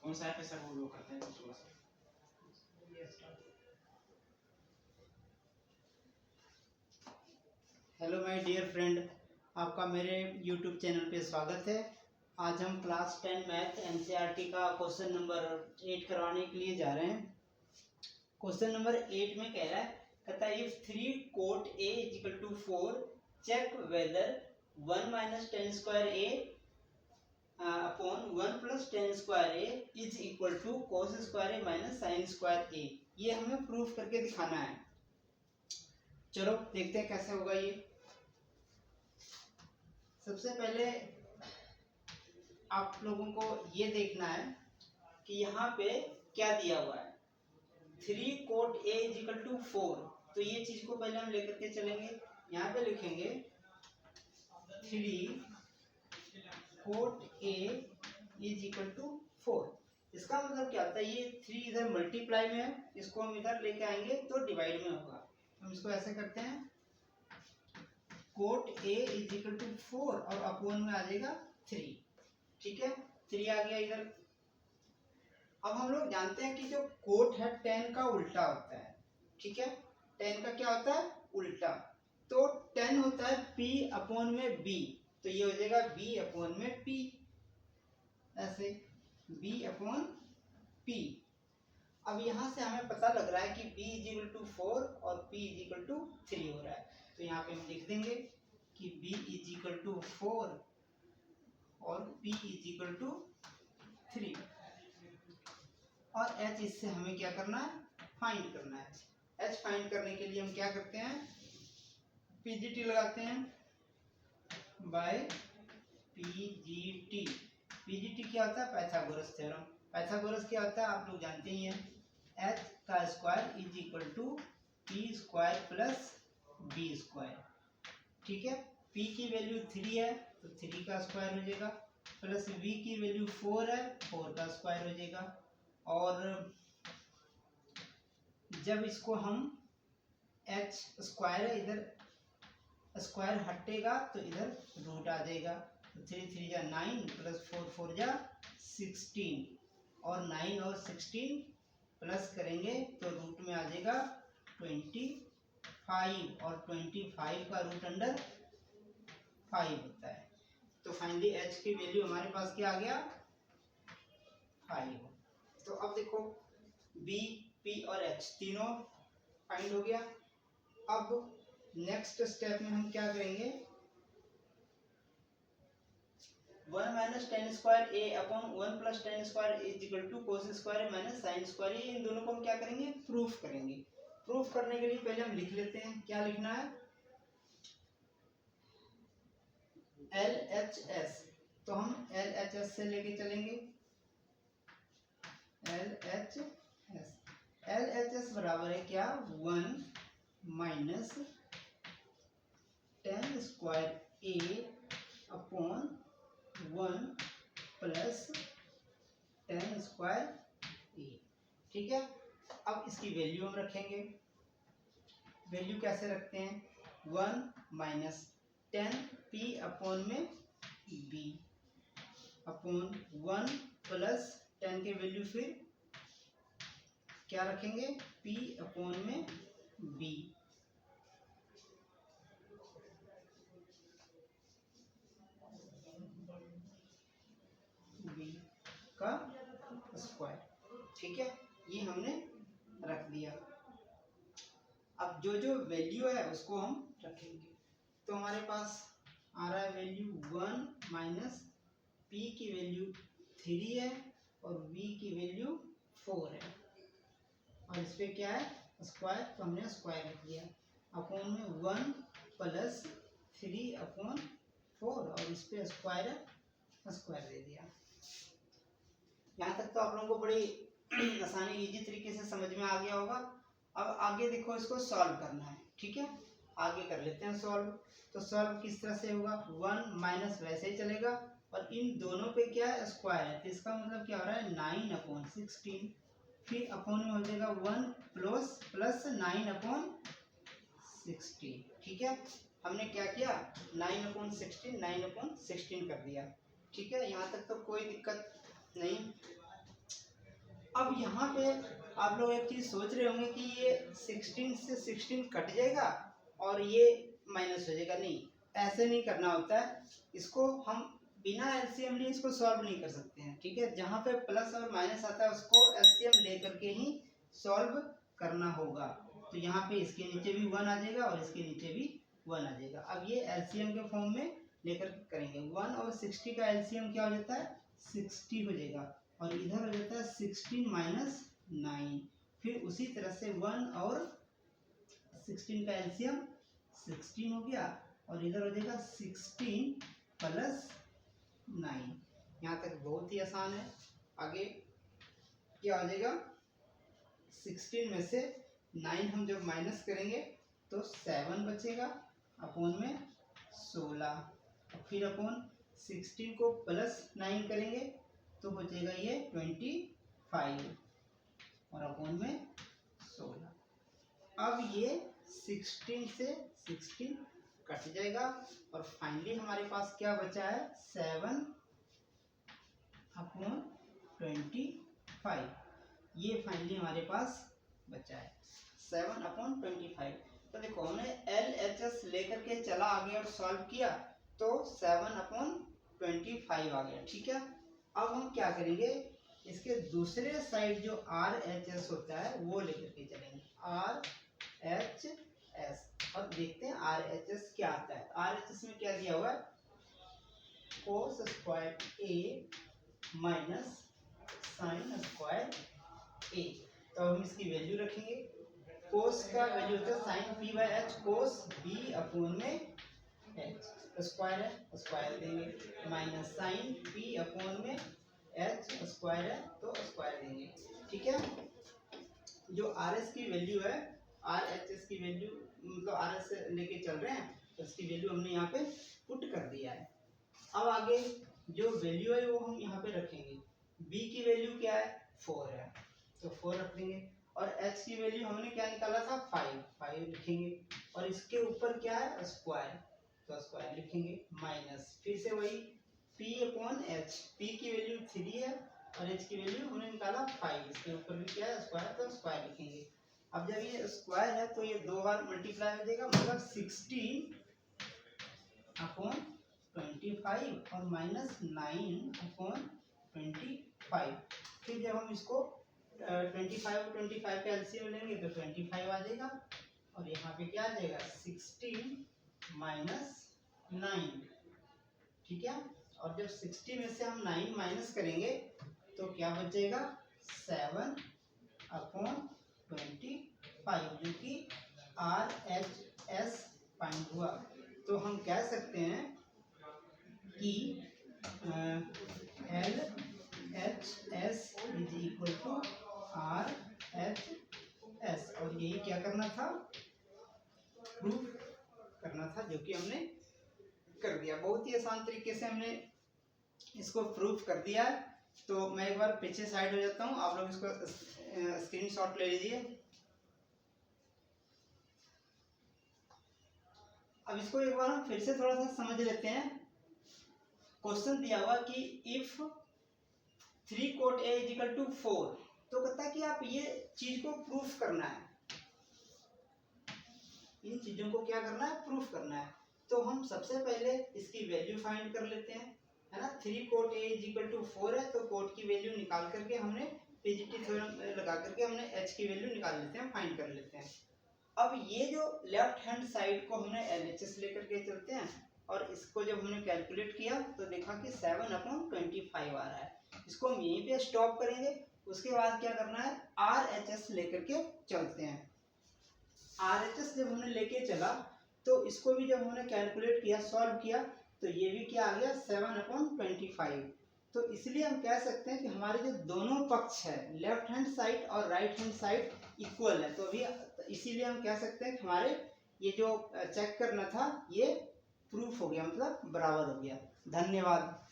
कौन सा ऐप है सर वो करते हैं थोड़ा सा। हेलो माय डियर फ्रेंड, आपका मेरे यूट्यूब चैनल पे स्वागत है। आज हम क्लास 10 मैथ एनसीईआरटी का क्वेश्चन नंबर 8 करवाने के लिए जा रहे हैं। क्वेश्चन नंबर 8 में कह रहा है, कहता है if 3 cot a is equal to 4 check whether 1 minus tan square a upon 1 plus tan square a is equal to cos square a minus sin square a। ये हमें प्रूफ करके दिखाना है। चलो देखते हैं कैसे होगा ये। सबसे पहले आप लोगों को ये देखना है कि यहाँ पे क्या दिया हुआ है। 3 cot a is equal to 4, तो ये चीज को पहले हम लेकर के चलेंगे। यहाँ पे लिखेंगे 3 cot a is equal to 4। इसका मतलब क्या होता है, ये 3 इधर मल्टीप्लाई में है, इसको हम इधर लेके आएंगे तो डिवाइड में होगा। हम इसको ऐसे करते हैं, cot a is equal to 4 और अपॉन में आ जाएगा 3। ठीक है, 3 आ गया इधर। अब हम लोग जानते हैं कि जो कोट है tan का उल्टा होता है। ठीक है, tan का क्या होता है, उल्टा। तो tan होता है p अपॉन में b, तो ये हो जाएगा b अपॉन में p, ऐसे b अपॉन p। अब यहाँ से हमें पता लग रहा है कि b इज इक्वल टू 4 और p इज इक्वल टू 3 हो रहा है। तो यहाँ पे हम लिख देंगे कि b इज इक्वल टू 4 और p इज इक्वल टू 3। और h इससे हमें क्या करना है, फाइंड करना है। h फाइंड करने के लिए हम क्या करते हैं, पीजीटी लगाते हैं, बाय पीजीटी। पीजीटी क्या होता है, पाइथागोरस थ्योरम। पाइथागोरस क्या होता है आप लोग जानते ही हैं, h का square is equal to p square plus b square. ठीक है, p की वैल्यू 3 है तो 3 का स्क्वायर हो जाएगा, प्लस v की वैल्यू 4 है, 4 का स्क्वायर हो जाएगा। और जब इसको हम h स्क्वायर है, इधर स्क्वायर हटेगा तो इधर रूट आ जाएगा। तो 3 3 जा 9 प्लस 4 4 जा 16, और 9 और 16 प्लस करेंगे तो रूट में आ जाएगा 25, और 25 का रूट अंडर 5 होता है। तो फाइनली h की वैल्यू हमारे पास क्या आ गया, 5। तो अब देखो b, p और h तीनों फाइंड हो गया। अब नेक्स्ट स्टेप में हम क्या करेंगे, 1 minus ten square a upon 1 plus ten square is equal to cos square minus sine square. इन दोनों को हम क्या करेंगे, प्रूफ करेंगे। प्रूफ करने के लिए पहले हम लिख लेते हैं, क्या लिखना है, LHS। तो हम LHS से लेके चलेंगे, LHS बराबर है क्या, 1 minus ten square a upon 1 plus ten square ए। ठीक है, अब इसकी वैल्यू हम रखेंगे। वैल्यू कैसे रखते हैं, 1 माइनस 10 p अपॉन में b अपॉन 1 प्लस 10 के वैल्यू फिर क्या रखेंगे, p अपॉन में b। b का स्क्वायर। ठीक है, ये हमने रख दिया। अब जो जो वैल्यू है उसको हम रखेंगे। तो हमारे पास आ रहा है वैल्यू 1 माइनस p की वैल्यू 3 है और v की वैल्यू 4 है, और इस पे क्या है, स्क्वायर, तो हमने स्क्वायर लिख दिया। अपॉन में 1 प्लस 3 अपॉन 4, और इस पे स्क्वायर है, स्क्वायर दे दिया। यहाँ तक तो आप लोगों को बड़ी आसानी, इजी तरीके से समझ में आ गया होगा। अब आगे देखो, इसको सॉल्व करना है। ठीक है, आगे कर लेते हैं सॉल्व। तो सॉल्व किस तरह से होगा, 1 माइनस वैसे ही चलेगा, और इन दोनों पे क्या है, स्क्वायर है, तो इसका मतलब क्या हो रहा है, 9 अपॉन 16। फिर अपॉन में हो जाएगा 1 प्लस 9 अपॉन 16। ठीक है, हमने क्या किया, 9 अपॉन 16 कर दिया। ठीक है, यहाँ तक तो कोई दिक्कत नहीं। अब यहाँ पे आप लोग एक चीज सोच रहे होंगे कि ये 16 से 16 कट जाएगा और ये माइनस हो जाएगा। नहीं, ऐसे नहीं करना होता है। इसको हम बिना एलसीएम लिए इसको सॉल्व नहीं कर सकते हैं, ठीक है। जहाँ पे प्लस और माइनस आता है उसको एलसीएम लेकर के ही सॉल्व करना होगा। तो यहाँ पे इसके नीचे भी 1 आ जाएगा और इसके नीचे भी 1 आ जाएगा। अब ये एलसीएम के फॉर्म में लेकर करेंगे। 1 और 60 का एलसीएम क्या हो जाता है? 60 हो जाएगा और इधर हो जाता है 16 माइनस 9। फिर उसी तरह से 1 और 16 का एलसीएम 16 हो गया और इधर हो जाएगा 16 प्लस 9। यहाँ तक बहुत ही आसान है। आगे क्या हो जाएगा? 16 में से 9 हम जब माइनस करेंगे तो 7 बचेगा अपॉन में 16। फिर अपॉन 16 को प्लस 9 करेंगे तो हो जाएगा ये 25 और अपॉन में 16। अब ये 16 से 16 कट जाएगा और फाइनली हमारे पास क्या बचा है? 7 अपॉन 25। ये फाइनली हमारे पास बचा है 7 अपॉन 25। तो देखो हमने LHS लेकर के चला आगे और सॉल्व किया तो 7 अपॉन 25 आ गया, ठीक है। अब हम क्या करेंगे? इसके दूसरे साइड जो RHS होता है वो लेकर के चलेंगे, RHS, और देखते हैं RHS क्या आता है। RHS में क्या दिया हुआ है? cos square A minus sine square A। तो हम इसकी वैल्यू रखेंगे। कोस का वैल्यू होता है sine P by H, cos B upon में एच, स्क्वायर है स्क्वायर देंगे, माइनस साइन पी अपॉन में एच स्क्वायर है तो स्क्वायर देंगे, ठीक है। जो आर एस की वैल्यू है, आर एच एस की वैल्यू मतलब आर एस से लेके चल रहे हैं तो इसकी वैल्यू हमने यहाँ पे पुट कर दिया है। अब आगे जो वैल्यू है वो हम यहाँ पे रखेंगे। बी की वैल्यू क्या है? 4 है तो 4 रख देंगे और h की वैल्यू हमने क्या निकाला था? 5 लिखेंगे और इसके ऊपर क्या है? स्क्वायर, तो स्क्वायर लिखेंगे, माइनस फिर से वही p अपॉन h। p की वैल्यू 3 है और h की वैल्यू हमने निकाला 5, इसके ऊपर भी क्या है? स्क्वायर, तो स्क्वायर लिखेंगे। अब जब ये स्क्वायर है तो ये 2 बार मल्टीप्लाई हो जाएगा, मतलब 16 अपॉन 25 और माइनस 9 अपॉन 25। फिर जब हम इसको 25 और 25 का एलसीएम लेंगे तो 25 आ जाएगा और यहाँ पे क्या आ जाएगा? 16 माइनस 9, ठीक है। और जब 60 में से हम 9 माइनस करेंगे तो क्या बचेगा? 7 अपॉन 25, जो कि RHS फाइंड हुआ। तो हम कह सकते हैं कि LHS is equal to RHS, और यही क्या करना था? प्रूफ करना था, जो कि हमने कर दिया। बहुत ही आसान तरीके से हमने इसको प्रूफ कर दिया है। तो मैं एक बार पीछे साइड हो जाता हूँ, आप लोग इसको स्क्रीनशॉट ले लीजिए। अब इसको एक बार हम फिर से थोड़ा सा समझ लेते हैं। क्वेश्चन दिया हुआ कि if 3 cot A is equal to 4, तो कहता है कि आप ये चीज को प्रूफ करना है। इन चीजों को क्या करना है? प्रूफ करना है। तो हम सबसे पहले इसकी वैल्यू फाइंड कर लेते हैं, है ना। 3 cot A is equal to 4 है तो कोट की वैल्यू निकाल करके हमने पीजीटी थ्योरम लगा करके हमने h की वैल्यू निकाल लेते हैं, फाइंड कर लेते हैं। अब ये जो लेफ्ट हैंड साइड को हमने LHS लेकर के चलते हैं और इसको जब हमने कैलकुलेट किया तो देखा कि 7 अपॉन 25 आ रहा है। इसको हम यहीं पे स्टॉप करेंगे। उसके बाद क्या करना है? RHS लेकर के चलते हैं। RHS जब हमने लेके चला तो इसको भी जब हमने कैलकुलेट किया, सॉल्व किया, तो ये भी क्या आ गया? 7 अपॉन 25। तो इसलिए हम कह सकते हैं कि हमारे जो दोनों पक्ष है, लेफ्ट हैंड साइड और राइट हैंड साइड, इक्वल है। तो अभी इसीलिए हम कह सकते हैं कि हमारे ये जो चेक करना था ये प्रूफ हो गया, मतलब बराबर हो गया। धन्यवाद।